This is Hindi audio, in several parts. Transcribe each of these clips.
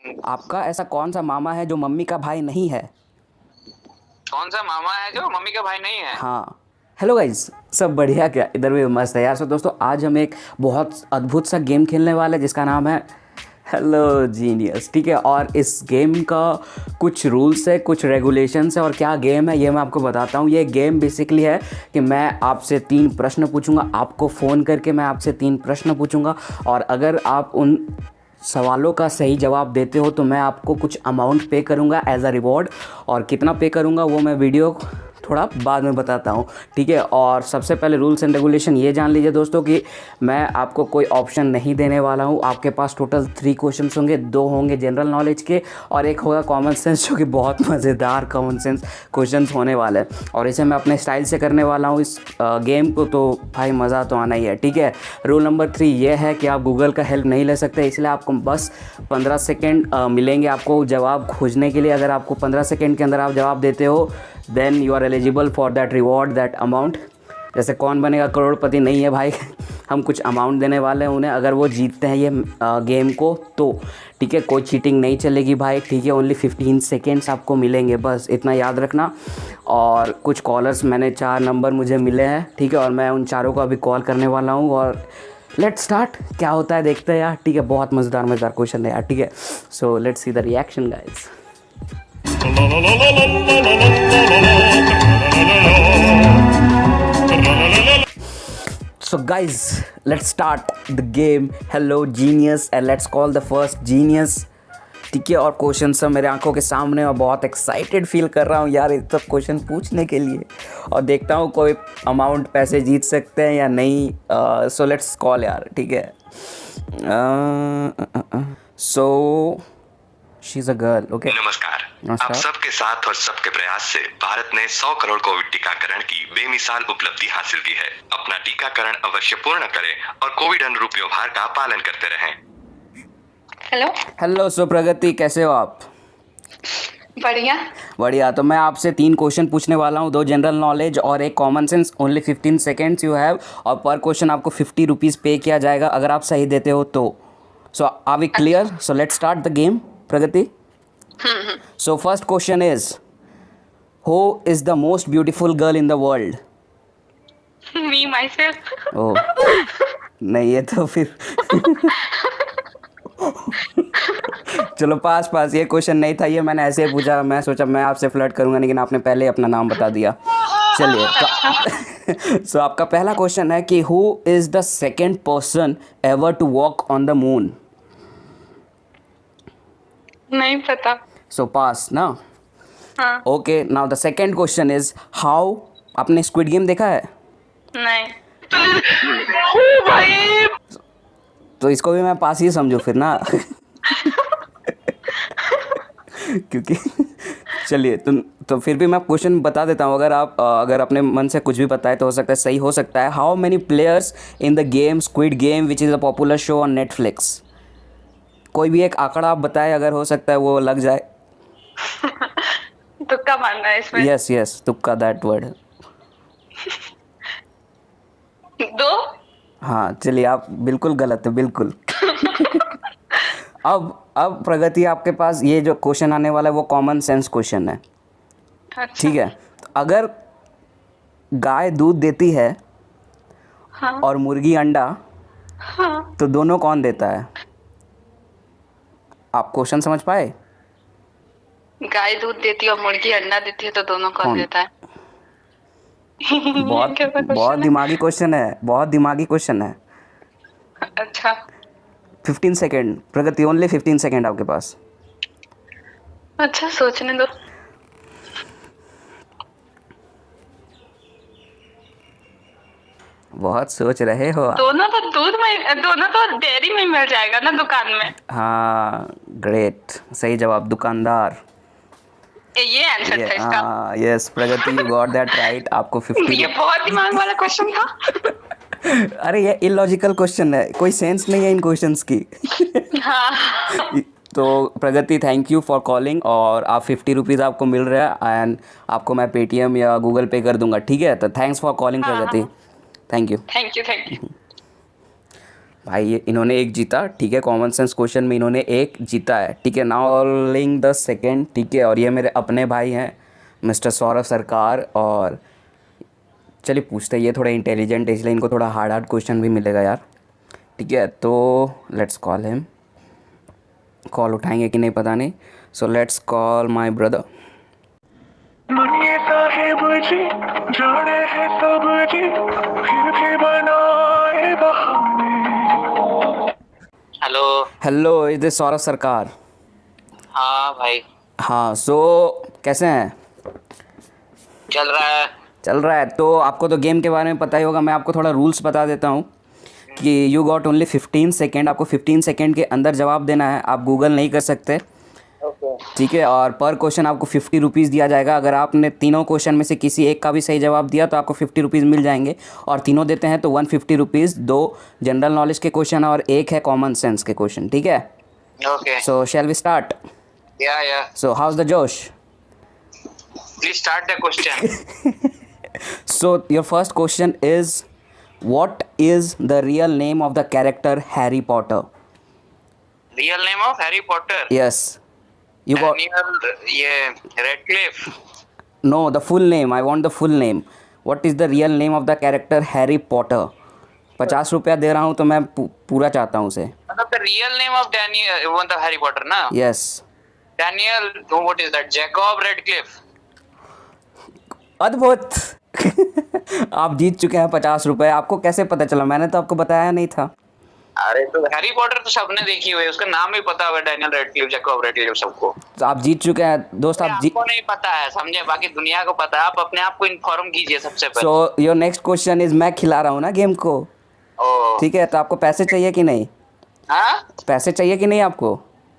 आपका ऐसा कौन सा मामा है जो मम्मी का भाई नहीं है? कौन सा मामा है जो मम्मी का भाई नहीं है? हाँ। हेलो गाइस, सब बढ़िया क्या? इधर भी मस्त है यार। सो दोस्तों, आज हम एक बहुत अद्भुत सा गेम खेलने वाले हैं जिसका नाम है हेलो जीनियस। ठीक है, और इस गेम का कुछ रूल्स है, कुछ रेगुलेशंस है, और क्या गेम है ये मैं आपको बताता हूँ। ये गेम बेसिकली है कि मैं आपसे 3 प्रश्न पूछूंगा, आपको फ़ोन करके मैं आपसे 3 प्रश्न पूछूंगा, और अगर आप उन सवालों का सही जवाब देते हो तो मैं आपको कुछ अमाउंट पे करूँगा एज अ रिवॉर्ड। और कितना पे करूँगा वो मैं वीडियो थोड़ा बाद में बताता हूँ। ठीक है, और सबसे पहले रूल्स एंड रेगुलेशन ये जान लीजिए दोस्तों कि मैं आपको कोई ऑप्शन नहीं देने वाला हूँ। आपके पास टोटल 3 क्वेश्चंस होंगे, 2 होंगे जनरल नॉलेज के और एक होगा कॉमन सेंस, जो कि बहुत मज़ेदार कॉमन सेंस क्वेश्चंस होने वाले हैं। और इसे मैं अपने स्टाइल से करने वाला हूँ इस गेम को, तो भाई मज़ा तो आना ही है। ठीक है, रूल नंबर 3 ये है कि आप गूगल का हेल्प नहीं ले सकते, इसलिए आपको बस 15 सेकेंड मिलेंगे आपको जवाब खोजने के लिए। अगर आपको 15 सेकेंड के अंदर आप जवाब देते हो then you are eligible for that reward, that amount. जैसे कौन बनेगा करोड़पति नहीं है भाई हम कुछ अमाउंट देने वाले हैं उन्हें अगर वो जीतते हैं ये गेम को तो। ठीक है, कोई चीटिंग नहीं चलेगी भाई। ठीक है, ओनली 15 सेकेंड्स आपको मिलेंगे, बस इतना याद रखना। और कुछ कॉलर्स, मैंने 4 नंबर मुझे मिले हैं। ठीक है, और मैं उन चारों को अभी कॉल करने वाला हूँ और लेट्स स्टार्ट। क्या होता है देखते हैं यार। ठीक है, बहुत मज़ेदार मज़ेदार क्वेश्चन है यार। ठीक है, so let's see the reaction guys. So guys, let's start the game. Hello genius, and let's call the first genius. ठीक है, और क्वेश्चन सब मेरे आंखों के सामने और बहुत एक्साइटेड फील कर रहा हूँ यार ये सब क्वेश्चन पूछने के लिए, और देखता हूँ कोई अमाउंट पैसे जीत सकते हैं या नहीं। सो लेट्स कॉल यार। ठीक है, so she is a girl. Okay, नमस्कार। आप नमस्कार। सबके साथ और सबके प्रयास से भारत ने 100 करोड़ कोविड टीकाकरण की बेमिसाल उपलब्धि हासिल की है। अपना टीकाकरण अवश्य पूर्ण करें और कोविड अनुरूप व्यवहार का पालन करते रहें। हेलो। हेलो, सो प्रगति कैसे हो आप? बढ़िया। बढ़िया। तो मैं आपसे 3 क्वेश्चन पूछने वाला हूँ, 2 जनरल नॉलेज और एक common sense. Only 15 seconds you have, और पर क्वेश्चन आपको 50 रुपीज़ पे किया जाएगा अगर आप सही देते हो तो। So are we clear? So let's start the game Pragati. So first question is, who is the most beautiful girl in the world? Me myself. ओह नहीं, ये तो फिर चलो पास पास, ये क्वेश्चन नहीं था, ये मैंने ऐसे ही पूछा। मैं सोचा मैं आपसे फ्लर्ट करूंगा, लेकिन आपने पहले अपना नाम बता दिया। चलिए तो सो आपका पहला क्वेश्चन है कि who is the second person ever to walk on the moon? नहीं पता। सो पास ना। हाँ। Okay, now the second question is how. आपने स्क्विड गेम देखा है? नहीं। भाई। तो इसको भी मैं पास ही समझू फिर ना क्योंकि चलिए तो फिर भी मैं क्वेश्चन बता देता हूँ। अगर आप अगर अपने मन से कुछ भी बताए तो हो सकता है सही हो सकता है। How many players in the game squid game which is a popular show on Netflix? कोई भी एक आंकड़ा आप बताए, अगर हो सकता है वो लग जाए। तुक्का मारना है इसमें। यस यस, तुक्का, दैट वर्ड। 2। हाँ चलिए, आप बिल्कुल गलत है, बिल्कुल अब प्रगति, आपके पास ये जो क्वेश्चन आने वाला है वो कॉमन सेंस क्वेश्चन है। अच्छा। ठीक है, अगर गाय दूध देती है हाँ। और मुर्गी अंडा, हाँ। तो दोनों कौन देता है? आप क्वेश्चन समझ पाए? गाय दूध देती है और मुर्गी अंडा देती है, तो दोनों कौन कौन? देता है? बहुत कैसा बहुत क्वेश्चन है? दिमागी क्वेश्चन है, बहुत दिमागी क्वेश्चन है। अच्छा। 15 सेकेंड प्रगति, ओनली 15 सेकेंड आपके पास। अच्छा, सोचने दो। बहुत सोच रहे हो आप। दोनों तो दूध में, दोनों तो डेयरी में मिल जाएगा ना, दुकान में। हाँ ग्रेट, सही जवाब, दुकानदार। ये आंसर था इसका। हाँ yes Pragati, you got that right. आपको 50। ये बहुत दिमाग वाला क्वेश्चन था। अरे ये इलॉजिकल क्वेश्चन है, कोई सेंस नहीं है इन क्वेश्चंस की हाँ। तो प्रगति, थैंक यू फॉर कॉलिंग, और आप 50 रुपीज़ आपको मिल रहा है, एंड आपको मैं पेटीएम या गूगल पे कर दूंगा। ठीक है, तो थैंक्स फॉर कॉलिंग हाँ, Pragati, thank you. Thank you thank you. भाई ये इन्होंने एक जीता, ठीक है, कॉमन सेंस क्वेश्चन में इन्होंने एक जीता है, ठीक है। नाउ कॉलिंग द सेकंड, ठीक है, और ये मेरे अपने भाई हैं मिस्टर सौरभ सरकार। और चलिए पूछते हैं, ये थोड़ा इंटेलिजेंट है इसलिए इनको थोड़ा हार्ड हार्ड क्वेश्चन भी मिलेगा यार, ठीक है। तो लेट्स कॉल हिम, कॉल उठाएंगे कि नहीं पता नहीं। सो लेट्स कॉल माय ब्रदर। दुनिया साहिब जी जाने हैं सब जी फिर भी बनाए बहाने। Hello. Hello, is this Saurabh सरकार? हाँ भाई, हाँ, सो कैसे हैं? चल रहा है। चल रहा है। तो आपको तो गेम के बारे में पता ही होगा, मैं आपको थोड़ा रूल्स बता देता हूँ कि यू गॉट ओनली 15 सेकेंड, आपको 15 सेकेंड के अंदर जवाब देना है, आप गूगल नहीं कर सकते, ओके। ठीक है। और पर क्वेश्चन आपको 50 रुपीज़ दिया जाएगा। अगर आपने तीनों क्वेश्चन में से किसी एक का भी सही जवाब दिया तो आपको 50 रुपीज़ मिल जाएंगे, और तीनों देते हैं तो 150 रुपीज़। 2 जनरल नॉलेज के क्वेश्चन और 1 है कॉमन सेंस के क्वेश्चन, ठीक है। Okay. So shall we start? या so how's the josh? Please start the question. So your first question is, what is the real name of the character Harry Potter? Real name of Harry Potter? Yes, you got ये Radcliffe. no, the full name. I want the full name. What is the real name of the character Harry Potter? 50 रुपया दे रहा हूँ तो मैं पूरा चाहता हूँ उसे। मतलब the real name of Daniel, वो मतलब हैरी पॉटर ना? Yes. Daniel, what is that? Jacob Radcliffe. अद्भुत। आप जीत चुके हैं 50 रुपये। आपको कैसे पता चला? मैंने तो आपको बताया नहीं था। अरे तो हैरी पॉटर तो सबने देखी हुई है, उसका नाम भी पता होगा, डैनियल रेडक्लिफ, जैकब रेडक्लिफ, सबको। तो आप जीत चुके हैं दोस्त। आपको नहीं पता है, समझे? बाकी दुनिया को पता है। आप अपने आप को इन्फॉर्म कीजिए सबसे पहले। So your next question is, मैं खिला रहा हूँ ना गेम को, ओह ठीक है, तो आपको पैसे चाहिए कि नहीं? हाँ पैसे चाहिए कि नहीं आपको?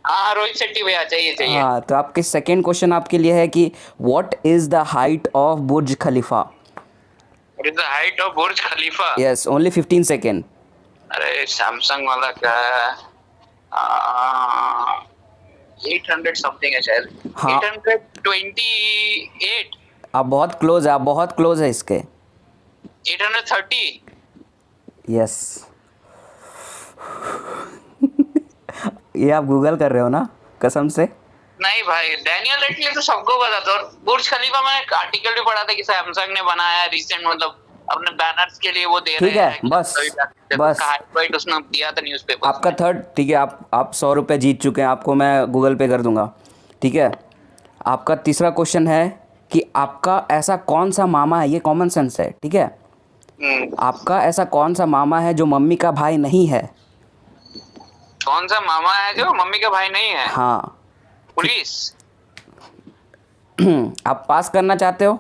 हाँ, रोहित शेट्टी भैया, चाहिए। हाँ, तो आपके सेकंड क्वेश्चन आपके लिए है कि what is the height of Burj Khalifa? What is the height of Burj Khalifa? Yes, only 15 second. अरे सैमसंग वाला क्या है? 800 समथिंग है शायद। हाँ। 828। आप बहुत क्लोज है, आप बहुत क्लोज है इसके। 830। यस। ये आप गूगल कर रहे हो ना, कसम से? नहीं भाई, डैनियल रेडक्लिफ तो सबको पता था। और बुर्ज खलीफा मैंने आर्टिकल भी पढ़ा था कि सैमसंग ने बनाया रिसेंट, मतलब अपने बैनर्स के लिए वो दे रहे हैं। ठीक है, बस हाइट उसने दिया था न्यूज़पेपर। आपका थर्ड, ठीक है, आप 100 रुपये जीत चुके हैं, आपको मैं गूगल पे कर दूंगा, ठीक है। आपका तीसरा क्वेश्चन है कि आपका ऐसा कौन सा मामा है, ये कॉमन सेंस है, ठीक है। आपका ऐसा कौन सा मामा है जो मम्मी का भाई नहीं है? कौन सा मामा है जो मम्मी का भाई नहीं है? हाँ। पुलिस। आप पास करना चाहते हो?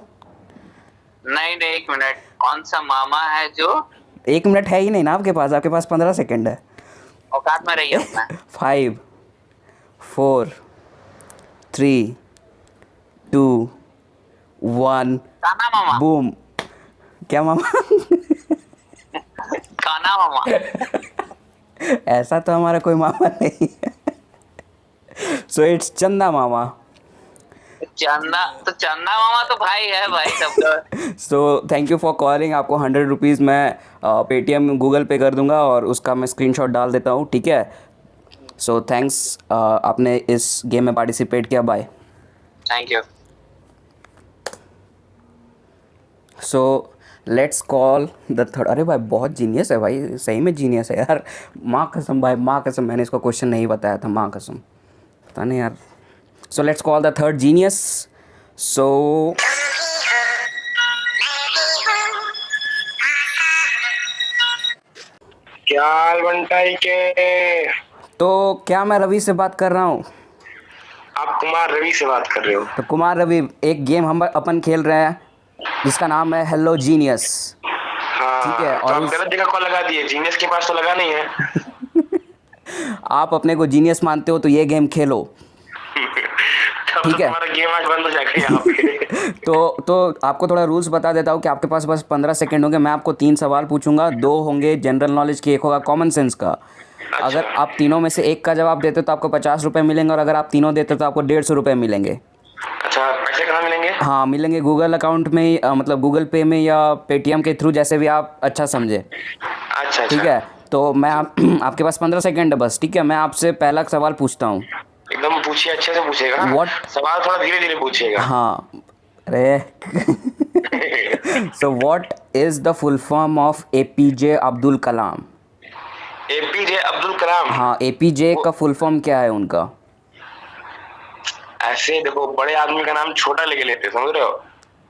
नहीं, 1 मिनट। कौन सा मामा है जो? 1 मिनट है ही नहीं ना आपके पास 15 सेकेंड है। औकात में रहिए अपना। 5 4 3 2 1 काना मामा। बूम। क्या मामा? काना मामा। ऐसा तो हमारा कोई मामा नहीं है। सो इट्स चंदा मामा। चंदा मामा तो भाई है भाई सबका। So thank you for calling. आपको 100 रुपीज़ मैं पेटीएम गूगल पे कर दूंगा और उसका मैं स्क्रीनशॉट डाल देता हूँ, ठीक है। सो थैंक्स, आपने इस गेम में पार्टिसिपेट किया। Bye. Thank you. So let's call the third. अरे भाई बहुत जीनियस है भाई, सही में जीनियस है यार, माँ कसम भाई, माँ कसम, मैंने इसको क्वेश्चन नहीं बताया था, माँ कसम, पता नहीं यार। So let's call the third genius. So क्या हाल बंटाई के? तो क्या मैं रवि से बात कर रहा हूँ? आप कुमार रवि से बात कर रहे हो? तो कुमार रवि, एक गेम हम अपन खेल रहे हैं जिसका नाम है हेलो जीनियस, हाँ, ठीक है। तो और आप गलत जगह कॉल लगा दिए, जीनियस के पास तो लगा नहीं है। आप अपने को जीनियस मानते हो तो ये गेम खेलो, ठीक है। हमारा गेम आज बंद हो जाएगा यहाँ पे। तो आपको थोड़ा रूल्स बता देता हूँ कि आपके पास बस 15 सेकेंड होंगे। मैं आपको 3 सवाल पूछूंगा, 2 होंगे जनरल नॉलेज के, 1 होगा कॉमन सेंस का। अगर आप तीनों में से एक का जवाब देते हो तो आपको 50 रुपये मिलेंगे, और अगर आप तीनों देते हो तो आपको 150 रुपये मिलेंगे। अच्छा, पैसे कहाँ मिलेंगे? हाँ, मिलेंगे गूगल अकाउंट में, मतलब गूगल पे में या पेटीएम के थ्रू, जैसे भी आप अच्छा समझे, अच्छा, ठीक है। तो मैं आपके पास 15 सेकंड है बस, ठीक है। मैं आपसे पहला सवाल पूछता हूँ। एकदम पूछिए, अच्छे से पूछिएगा। What? सवाल थोड़ा धीरे धीरे पूछिएगा। हाँ, अरे so what is the full form of APJ Abdul Kalam? APJ Abdul Kalam. हाँ, एपीजे का फुल फॉर्म क्या है उनका? ऐसे देखो, बड़े आदमी का नाम छोटा लेके लेते, समझ रहे हो?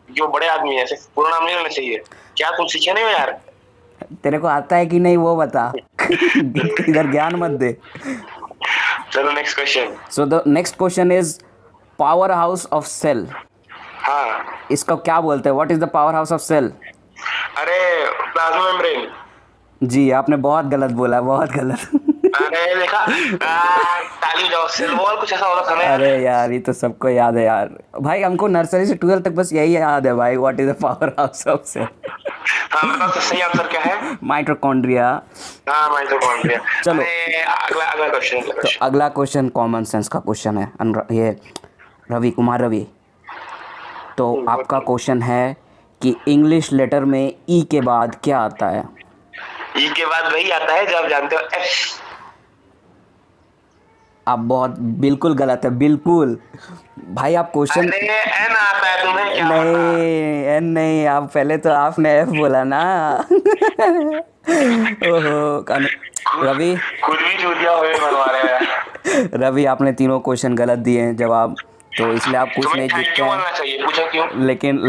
जो बड़े आदमी है, ऐसे पूरा नाम नहीं लेना चाहिए। क्या तुम सीखे नहीं हो यार? तेरे को आता है कि नहीं वो बता। इधर ज्ञान मत दे। चलो next question. So the next question is power house of cell. हाँ, इसको क्या बोलते हैं? What is the power house of cell? अरे प्लाज्मा मेम्ब्रेन। जी, आपने बहुत गलत बोला, बहुत गलत। अरे देखा, ताली जाओ, सेल वॉल कुछ ऐसा होता था ना। अरे यार, ये तो सबको याद है यार भाई, हमको नर्सरी से 12 तक बस यही याद है भाई, what is the power house of cell. हाँ बताओ, तो सही आंसर क्या है? माइटोकॉन्ड्रिया। हाँ, माइटोकॉन्ड्रिया। चलो। अरे, अगला क्वेश्चन। तो अगला क्वेश्चन कॉमन सेंस का क्वेश्चन है। ये रवि कुमार रवि, तो आपका क्वेश्चन है कि इंग्लिश लेटर में ई के बाद क्या आता है? ई के बाद वही आता है जो आप जानते हो, एफ। आप बहुत बिल्कुल गलत है, बिल्कुल भाई। आप क्वेश्चन अरे एन आता है, तुम्हें क्या पता? नहीं, एन नहीं, आप पहले तो आपने एफ बोला ना। ओहो रवि, खुद भी चूतिया हुए बनवा रहे हैं। रवि आपने तीनों क्वेश्चन गलत दिए हैं जवाब, तो इसलिए आप कुछ नहीं तुम्हें जीतते क्यों हैं। बोलना चाहिए? पूछो क्यों?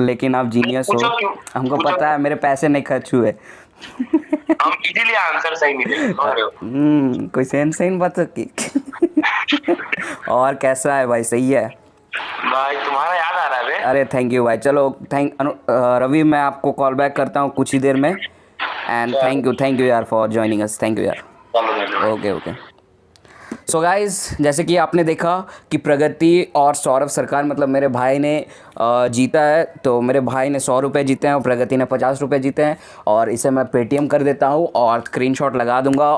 लेकिन आप जीनियस हो, पूछो क्यों? हमको पूछो पता है, मेरे पैसे नहीं खर्च हुए। हम इसीलिए आंसर सही नहीं दे पा रहे हो। कोई सेन बात की। और कैसा है भाई, सही है भाई, तुम्हारा याद आ रहा है बे। अरे थैंक यू भाई। चलो रवि, मैं आपको कॉल बैक करता हूँ कुछ ही देर में। एंड थैंक यू यार for joining us, thank you यार। ओके। सो गाइज, जैसे कि आपने देखा कि प्रगति और सौरभ सरकार, मतलब मेरे भाई ने जीता है। तो मेरे भाई ने 100 रुपये जीते हैं और प्रगति ने 50 रुपये जीते हैं। और इसे मैं पेटीएम कर देता हूँ और स्क्रीनशॉट लगा दूंगा।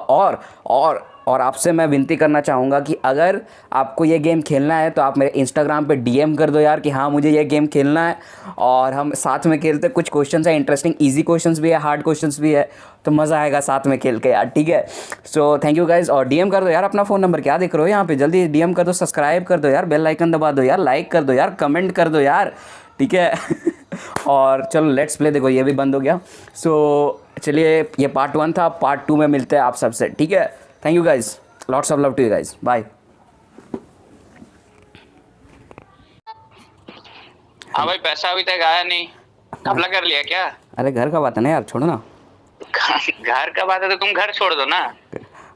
और आपसे मैं विनती करना चाहूँगा कि अगर आपको ये गेम खेलना है तो आप मेरे इंस्टाग्राम पे डीएम कर दो यार कि हाँ मुझे ये गेम खेलना है, और हम साथ में खेलते। कुछ क्वेश्चंस है इंटरेस्टिंग, इजी क्वेश्चंस भी है, हार्ड क्वेश्चंस भी है, तो मज़ा आएगा साथ में खेल के यार, ठीक है। सो थैंक यू गाइज, और डीएम कर दो यार अपना फ़ोन नंबर, क्या देख रहे हो यहाँ पे, जल्दी डीएम कर दो, सब्सक्राइब कर दो यार, बेल आइकन दबा दो यार, लाइक कर दो यार, कमेंट कर दो यार, ठीक है। और चलो लेट्स प्ले, देखो ये भी बंद हो गया। सो चलिए, ये पार्ट 1 था, पार्ट 2 में मिलते हैं आप सबसे, ठीक है। Thank you guys, lots of love to you guys, bye. हाँ भाई, पैसा अभी तक आया नहीं, घपला कर लिया क्या? अरे घर का बात है ना यार, छोड़ो ना। घर का बात है तो तुम घर छोड़ दो ना।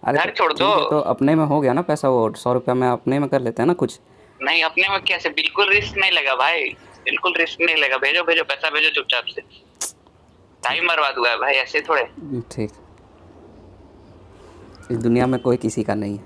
अरे घर छोड़ दो। तो अपने में हो गया ना पैसा, वो 100 रुपया में अपने में कर लेते हैं ना कुछ। नहीं, अपने में कैसे? बिल्कुल रिस्क नहीं लगा भाई, बिल्कुल रिस्क नहीं लगा। भेजो पैसा भेजो चुपचाप से। टाइम बर्बाद हुआ है भाई, ऐसे थोड़े। ठीक, इस दुनिया में कोई किसी का नहीं है।